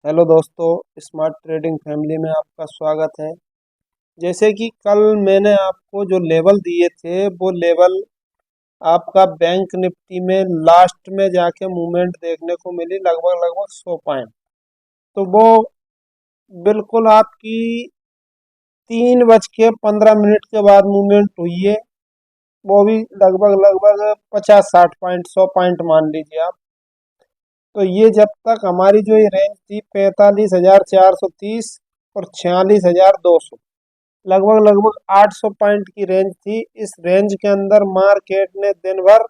Hello दोस्तों, smart trading family में आपका स्वागत है। जैसे कि कल मैंने आपको जो लेवल दिए थे वो लेवल आपका बैंक निफ्टी में लास्ट में जाके मूवमेंट देखने को मिली लगभग लगभग 100 पॉइंट। तो वो बिल्कुल आपकी 3:15 के बाद मूवमेंट हुई है। वो भी लगभग लगभग 50-60 पॉइंट 100 पॉइंट मान लीजिए आप। तो ये जब तक हमारी जो ये रेंज थी 45,430 और 46,200, लगभग लगभग 800 पॉइंट की रेंज थी। इस रेंज के अंदर मार्केट ने दिन भर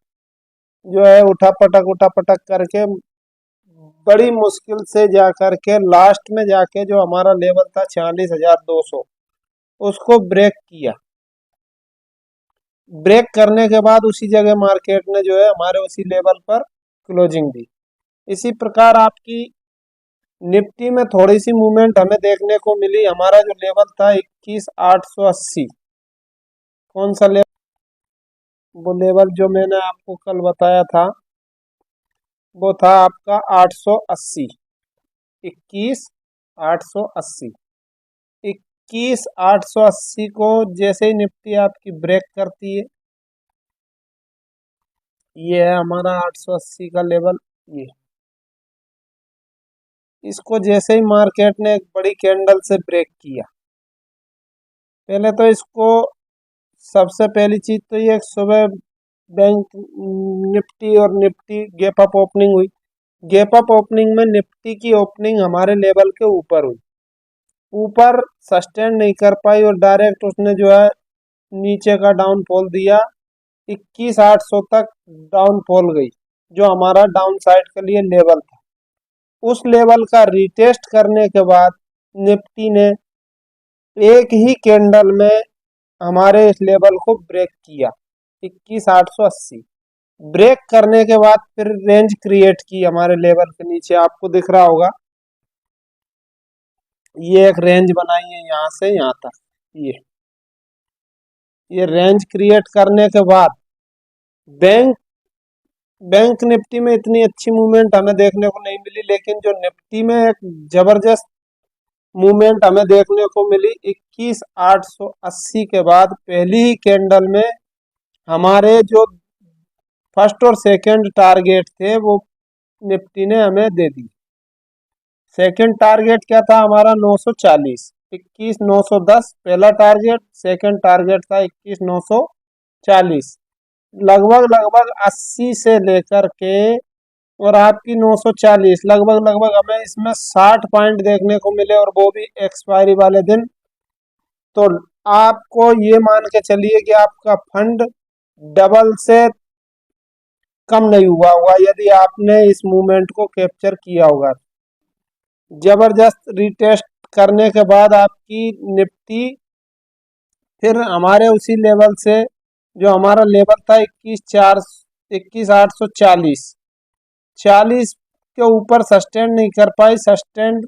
जो है उठा पटक करके बड़ी मुश्किल से जा करके लास्ट में जाके जो हमारा लेवल था 46,200 उसको ब्रेक किया। ब्रेक करने के बाद उसी जगह मार्केट ने जो है हमारे उसी लेवल पर क्लोजिंग दी। इसी प्रकार आपकी निफ्टी में थोड़ी सी मूवमेंट हमें देखने को मिली। हमारा जो लेवल था 21,880, कौन सा लेवल? वो लेवल जो मैंने आपको कल बताया था वो था आपका 880। 21,880। 21,880 को जैसे ही निफ्टी आपकी ब्रेक करती है, ये है हमारा 880 का लेवल। ये इसको जैसे ही मार्केट ने एक बड़ी कैंडल से ब्रेक किया, पहले तो इसको सबसे पहली चीज तो ये सुबह बैंक निफ्टी और निफ्टी गैप अप ओपनिंग हुई। गैप अप ओपनिंग में निफ्टी की ओपनिंग हमारे लेवल के ऊपर हुई, ऊपर सस्टेन नहीं कर पाई और डायरेक्ट उसने जो है नीचे का डाउनफॉल दिया। 21,800 तक डाउनफॉल गई, जो हमारा डाउन साइड के लिए लेवल था। उस लेवल का रिटेस्ट करने के बाद निफ्टी ने एक ही कैंडल में हमारे इस लेवल को ब्रेक किया। 21,880 ब्रेक करने के बाद फिर रेंज क्रिएट की हमारे लेवल के नीचे, आपको दिख रहा होगा। ये एक रेंज बनाई है यहाँ से यहाँ तक। ये रेंज क्रिएट करने के बाद बैंक बैंक निफ्टी में इतनी अच्छी मूवमेंट हमें देखने को नहीं मिली, लेकिन जो निफ्टी में एक जबरदस्त मूवमेंट हमें देखने को मिली 21,880 के बाद पहली ही कैंडल में हमारे जो फर्स्ट और सेकंड टारगेट थे वो निफ्टी ने हमें दे दी। सेकंड टारगेट क्या था हमारा? 940। 21,910 पहला टारगेट, सेकंड टारगेट था 21,940। लगभग लगभग 80 से लेकर के और आपकी 940, लगभग लगभग हमें इसमें 60 पॉइंट देखने को मिले, और वो भी एक्सपायरी वाले दिन। तो आपको ये मान के चलिए कि आपका फंड डबल से कम नहीं हुआ होगा यदि आपने इस मूवमेंट को कैप्चर किया होगा। जबरदस्त रिटेस्ट करने के बाद आपकी निफ्टी फिर हमारे उसी लेवल से, जो हमारा लेवल था 21,840, 40 के ऊपर सस्टेन नहीं कर पाई। सस्टेन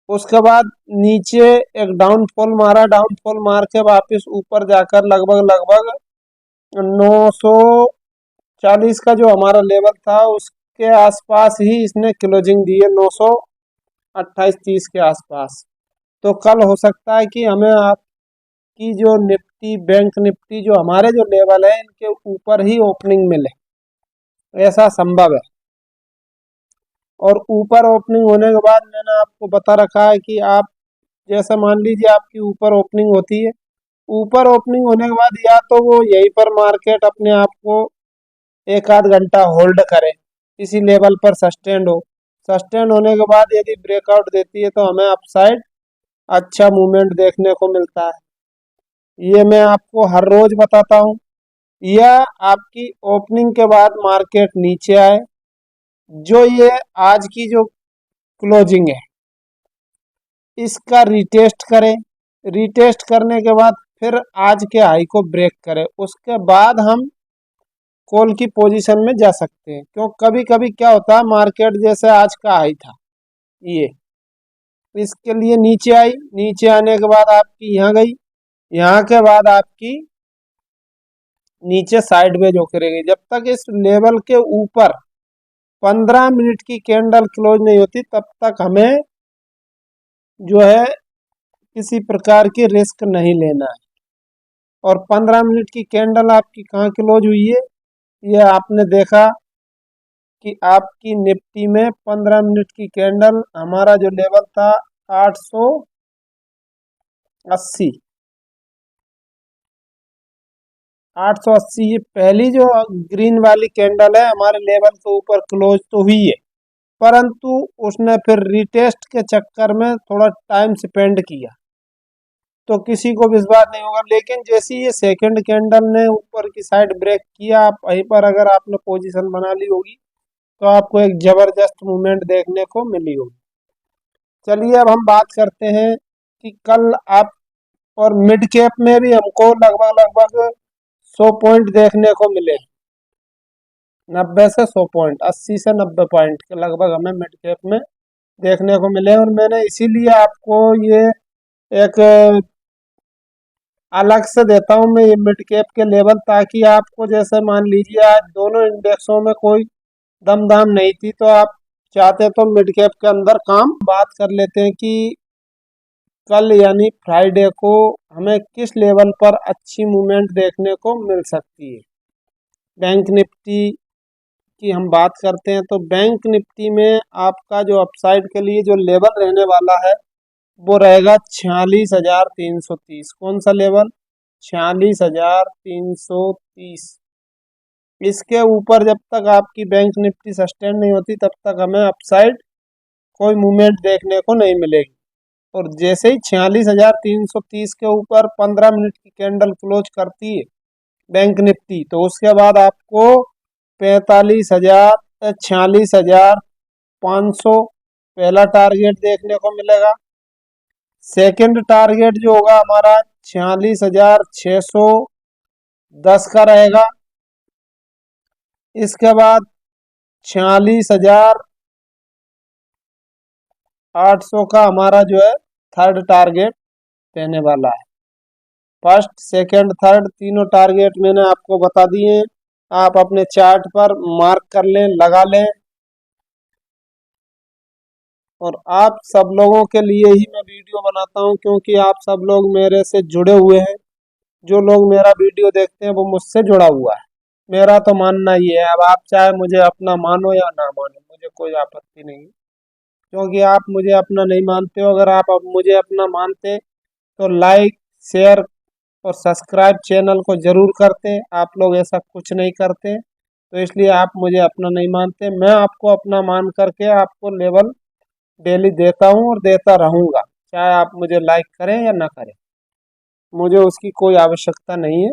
उसके बाद नीचे एक डाउनफॉल मारा, डाउनफॉल मार के वापस ऊपर जाकर लगभग लगभग 940 का जो हमारा लेवल था उसके आसपास ही इसने क्लोजिंग दी है, 928-30 के आसपास। तो कल हो सकता है कि हमें आपकी जो निफ्टी बैंक निफ्टी जो हमारे जो लेवल है इनके ऊपर ही ओपनिंग मिले, ऐसा संभव है। और ऊपर ओपनिंग होने के बाद मैंने आपको बता रखा है कि आप जैसे मान लीजिए आपकी ऊपर ओपनिंग होती है, ऊपर ओपनिंग होने के बाद या तो वो यहीं पर मार्केट अपने आप को एक आध घंटा होल्ड करे, इसी लेवल पर सस्टेंड हो। सस्टेंड होने के बाद यदि ब्रेकआउट देती है तो हमें अपसाइड अच्छा मूवमेंट देखने को मिलता है। ये मैं आपको हर रोज बताता हूँ। या आपकी ओपनिंग के बाद मार्केट नीचे आए, जो ये आज की जो क्लोजिंग है इसका रिटेस्ट करें, रिटेस्ट करने के बाद फिर आज के हाई को ब्रेक करें, उसके बाद हम कॉल की पोजीशन में जा सकते हैं। क्यों, कभी कभी क्या होता है मार्केट जैसे आज का हाई था ये, इसके लिए नीचे आई, नीचे आने के बाद आपकी यहाँ गई, यहाँ के बाद आपकी नीचे साइडवेज होकर रहेगी। जब तक इस लेवल के ऊपर 15 मिनट की कैंडल क्लोज नहीं होती तब तक हमें जो है किसी प्रकार की रिस्क नहीं लेना है। और 15 मिनट की कैंडल आपकी कहाँ क्लोज हुई है, ये आपने देखा कि आपकी निफ्टी में 15 मिनट की कैंडल हमारा जो लेवल था 880 880, ये पहली जो ग्रीन वाली कैंडल है हमारे लेवल के ऊपर क्लोज तो हुई है, परंतु उसने फिर रिटेस्ट के चक्कर में थोड़ा टाइम स्पेंड किया तो किसी को विश्वास नहीं होगा। लेकिन जैसे ये सेकंड कैंडल ने ऊपर की साइड ब्रेक किया, आप वहीं पर अगर आपने पोजीशन बना ली होगी तो आपको एक जबरदस्त मूवमेंट देखने को मिली होगी। चलिए अब हम बात करते हैं कि कल आप और मिड कैप में भी हमको लगभग लगभग 100 पॉइंट देखने को मिले। 90 से 100 पॉइंट, 80 से 90 पॉइंट के लगभग हमें मिड कैप में देखने को मिले। और मैंने इसीलिए आपको ये एक अलग से देता हूँ मैं ये मिड कैप के लेवल, ताकि आपको जैसे मान लीजिए आज दोनों इंडेक्सों में कोई दम दाम नहीं थी तो आप चाहते तो मिड कैप के अंदर काम। बात कर लेते हैं कि कल यानी फ्राइडे को हमें किस लेवल पर अच्छी मूवमेंट देखने को मिल सकती है। बैंक निफ्टी की हम बात करते हैं तो बैंक निफ्टी में आपका जो अपसाइड के लिए जो लेवल रहने वाला है वो रहेगा 46,330। कौन सा लेवल? 46,330। इसके ऊपर जब तक आपकी बैंक निफ्टी सस्टेन नहीं होती तब तक हमें अपसाइड कोई मूवमेंट देखने को नहीं मिलेगी। और जैसे ही 46,330 के ऊपर 15 मिनट की कैंडल क्लोज करती है बैंक निफ्टी, तो उसके बाद आपको 46,500 पहला टारगेट देखने को मिलेगा। सेकंड टारगेट जो होगा हमारा 46,610 का रहेगा। इसके बाद 46,800 का हमारा जो है थर्ड टारगेट रहने वाला है। फर्स्ट सेकंड थर्ड तीनों टारगेट मैंने आपको बता दिए, आप अपने चार्ट पर मार्क कर लें, लगा लें। और आप सब लोगों के लिए ही मैं वीडियो बनाता हूं, क्योंकि आप सब लोग मेरे से जुड़े हुए हैं। जो लोग मेरा वीडियो देखते हैं वो मुझसे जुड़ा हुआ है। मेरा तो मानना ये है, अब आप चाहे मुझे अपना मानो या ना मानो, मुझे कोई आपत्ति नहीं है, क्योंकि आप मुझे अपना नहीं मानते हो। अगर आप अब मुझे अपना मानते तो लाइक शेयर और सब्सक्राइब चैनल को जरूर करते। आप लोग ऐसा कुछ नहीं करते, तो इसलिए आप मुझे अपना नहीं मानते। मैं आपको अपना मान करके आपको लेवल डेली देता हूँ और देता रहूँगा, चाहे आप मुझे लाइक करें या ना करें, मुझे उसकी कोई आवश्यकता नहीं है।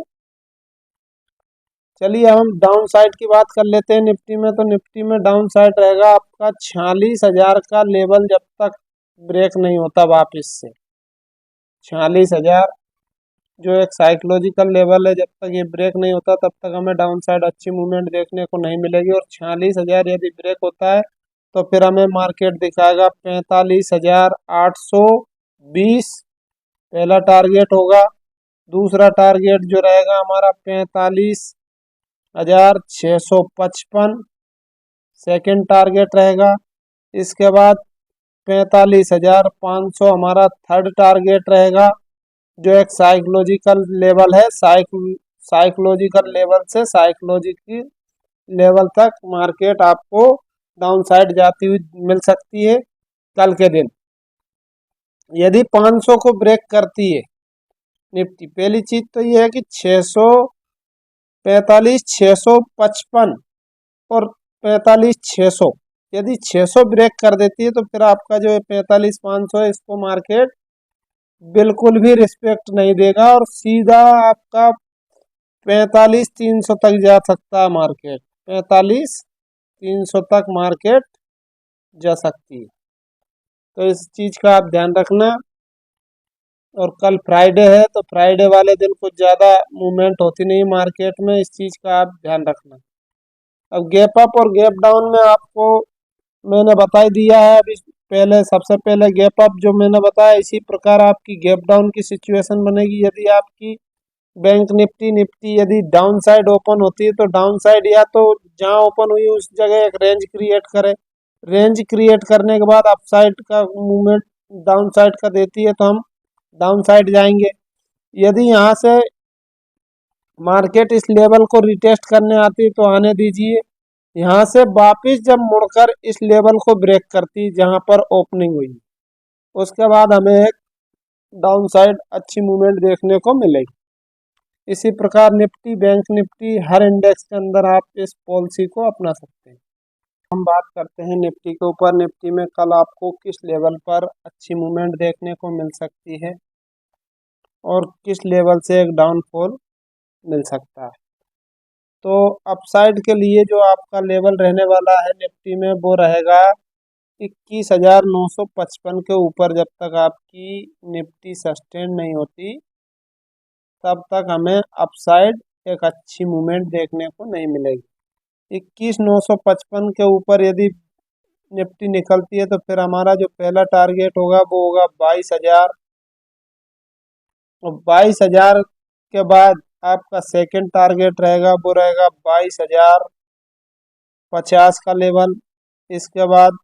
चलिए हम डाउन साइड की बात कर लेते हैं निफ्टी में। तो निफ्टी में डाउन साइड रहेगा आपका 46,000 का लेवल, जब तक ब्रेक नहीं होता वापस से 46,000 जो एक साइकोलॉजिकल लेवल है, जब तक ये ब्रेक नहीं होता तब तक हमें डाउन साइड अच्छी मूवमेंट देखने को नहीं मिलेगी। और 46,000 यदि ब्रेक होता है तो फिर हमें मार्केट दिखाएगा 45,820 पहला टारगेट होगा। दूसरा टारगेट जो रहेगा हमारा 45,655 सेकेंड टारगेट रहेगा। इसके बाद 45,500 हमारा थर्ड टारगेट रहेगा, जो एक साइकोलॉजिकल लेवल है। साइकोलॉजिकल लेवल से साइकोलॉजिकल लेवल तक मार्केट आपको डाउन साइड जाती हुई मिल सकती है कल के दिन। यदि 500 को ब्रेक करती है निफ्टी, पहली चीज तो ये है कि 45,655 और 45,600, यदि 600 ब्रेक कर देती है तो फिर आपका जो 45,500 है इसको मार्केट बिल्कुल भी रिस्पेक्ट नहीं देगा और सीधा आपका 45,300 तक जा सकता है मार्केट। 45,300 तक मार्केट जा सकती है, तो इस चीज का आप ध्यान रखना। और कल फ्राइडे है तो फ्राइडे वाले दिन कुछ ज़्यादा मूवमेंट होती नहीं मार्केट में, इस चीज़ का आप ध्यान रखना। अब गैप अप और गैप डाउन में आपको मैंने बता ही दिया है अभी पहले। सबसे पहले गैप अप जो मैंने बताया, इसी प्रकार आपकी गैप डाउन की सिचुएशन बनेगी। यदि आपकी बैंक निफ्टी निफ्टी यदि डाउन साइड ओपन होती है तो डाउन साइड या तो जहाँ ओपन हुई उस जगह एक रेंज क्रिएट करे, रेंज क्रिएट करने के बाद अप साइड का मूवमेंट डाउन साइड का देती है तो हम डाउन साइड जाएंगे। यदि यहाँ से मार्केट इस लेवल को रिटेस्ट करने आती है तो आने दीजिए। यहाँ से वापिस जब मुड़कर इस लेवल को ब्रेक करती जहाँ पर ओपनिंग हुई, उसके बाद हमें एक डाउन साइड अच्छी मूवमेंट देखने को मिलेगी। इसी प्रकार निफ्टी बैंक निफ्टी हर इंडेक्स के अंदर आप इस पॉलिसी को अपना सकते हैं। हम बात करते हैं निफ्टी के ऊपर। निफ्टी में कल आपको किस लेवल पर अच्छी मूवमेंट देखने को मिल सकती है और किस लेवल से एक डाउनफॉल मिल सकता है। तो अपसाइड के लिए जो आपका लेवल रहने वाला है निफ्टी में वो रहेगा 21,955 के ऊपर। जब तक आपकी निफ्टी सस्टेन नहीं होती तब तक हमें अपसाइड एक अच्छी मूवमेंट देखने को नहीं मिलेगी। 21,955 के ऊपर यदि निफ्टी निकलती है तो फिर हमारा जो पहला टारगेट होगा वो होगा 22,000 और 22,000 के बाद आपका सेकंड टारगेट रहेगा वो रहेगा 22,050 का लेवल। इसके बाद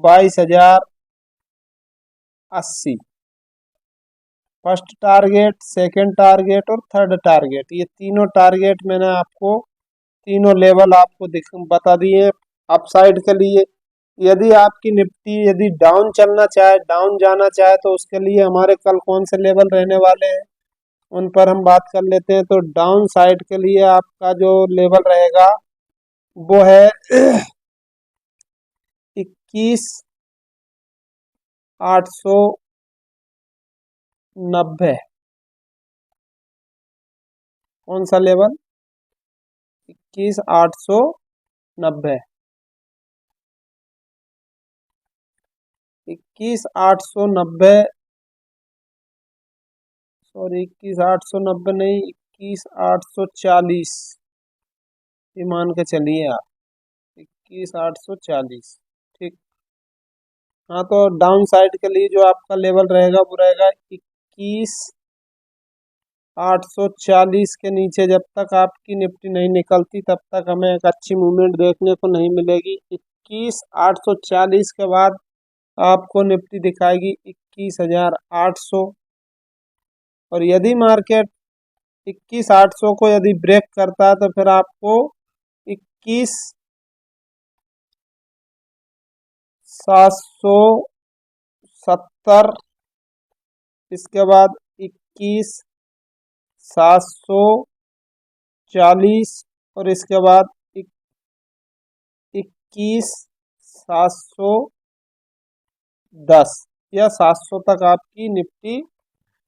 22,080 फर्स्ट टारगेट, सेकंड टारगेट और थर्ड टारगेट, ये तीनों टारगेट मैंने आपको तीनों लेवल आपको बता दिए अपसाइड के लिए। यदि आपकी निफ्टी यदि डाउन चलना चाहे, डाउन जाना चाहे तो उसके लिए हमारे कल कौन से लेवल रहने वाले हैं उन पर हम बात कर लेते हैं। तो डाउन साइड के लिए आपका जो लेवल रहेगा वो है 21,890। कौन सा लेवल? 21,890। 21,890 सॉरी 21,890 नहीं, 21,840 ये मान के चलिए आप, 21,840। ठीक। हाँ, तो डाउन साइड के लिए जो आपका लेवल रहेगा वो रहेगा 21,840 के नीचे। जब तक आपकी निफ्टी नहीं निकलती तब तक हमें एक अच्छी मूवमेंट देखने को नहीं मिलेगी। 21,840 के बाद आपको निफ्टी दिखाएगी 21,800 और यदि मार्केट 21,800 को यदि ब्रेक करता है तो फिर आपको 21,770, इसके बाद 21,740 और इसके बाद 21,710 या 700 तक आपकी निफ्टी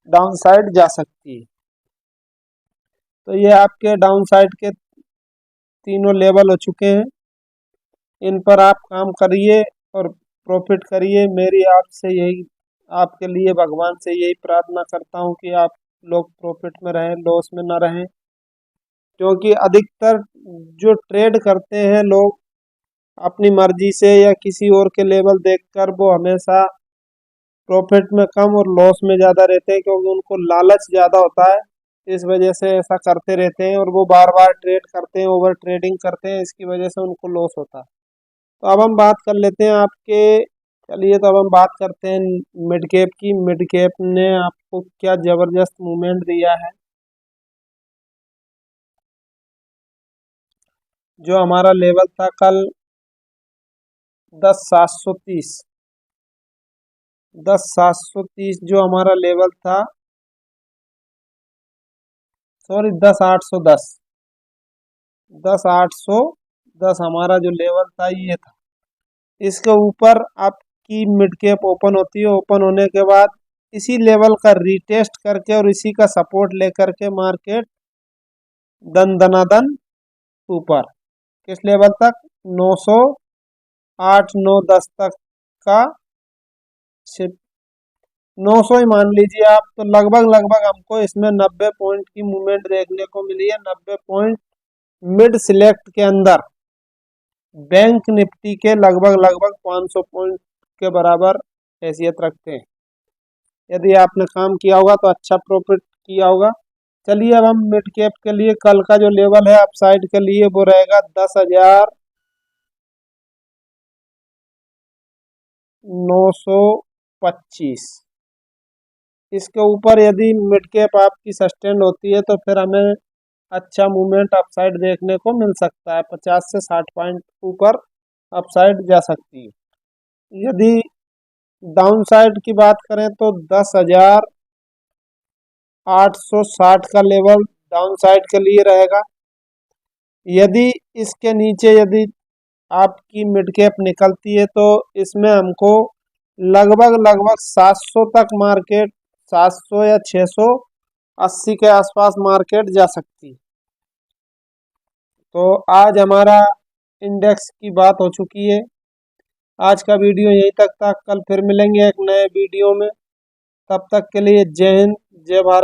डाउन साइड जा सकती है। तो ये आपके डाउन साइड के तीनों लेवल हो चुके हैं। इन पर आप काम करिए और प्रॉफिट करिए। मेरी आपसे यही, आपके लिए भगवान से यही प्रार्थना करता हूँ कि आप लोग प्रॉफिट में रहें, लॉस में ना रहें। क्योंकि अधिकतर जो ट्रेड करते हैं लोग अपनी मर्जी से या किसी और के लेवल देखकर वो हमेशा प्रॉफिट में कम और लॉस में ज़्यादा रहते हैं, क्योंकि उनको लालच ज़्यादा होता है। इस वजह से ऐसा करते रहते हैं और वो बार बार ट्रेड करते हैं, ओवर ट्रेडिंग करते हैं, इसकी वजह से उनको लॉस होता है। तो अब हम बात कर लेते हैं आपके, चलिए तो अब हम बात करते हैं मिड कैप की। मिड कैप ने आपको क्या ज़बरदस्त मूवमेंट दिया है। जो हमारा लेवल था कल 10,730, 10,730 जो हमारा लेवल था, सॉरी 10,810, 10,810 हमारा जो लेवल था ये था। इसके ऊपर आपकी मिड कैप ओपन होती है। ओपन होने के बाद इसी लेवल का रीटेस्ट करके और इसी का सपोर्ट लेकर के मार्केट दन दनादन ऊपर किस लेवल तक, 908 910 तक का, 900 ही मान लीजिए आप। तो लगभग लगभग हमको इसमें 90 पॉइंट की मूवमेंट देखने को मिली है। 90 पॉइंट मिड सिलेक्ट के अंदर बैंक निफ्टी के लगभग लगभग 500 पॉइंट के बराबर हैसियत रखते हैं। यदि आपने काम किया होगा तो अच्छा प्रॉफिट किया होगा। चलिए अब हम मिड कैप के लिए कल का जो लेवल है अपसाइड के लिए वो रहेगा 10,925। इसके ऊपर यदि मिड कैप आपकी सस्टेन होती है तो फिर हमें अच्छा मूवमेंट अपसाइड देखने को मिल सकता है, 50 से 60 पॉइंट ऊपर अपसाइड जा सकती है। यदि डाउन साइड की बात करें तो 10,860 का लेवल डाउन साइड के लिए रहेगा। यदि इसके नीचे यदि आपकी मिड कैप निकलती है तो इसमें हमको लगभग लगभग 700 तक मार्केट, 700 या 680 के आसपास मार्केट जा सकती है। तो आज हमारा इंडेक्स की बात हो चुकी है। आज का वीडियो यहीं तक था, कल फिर मिलेंगे एक नए वीडियो में। तब तक के लिए जय हिंद, जय भारत।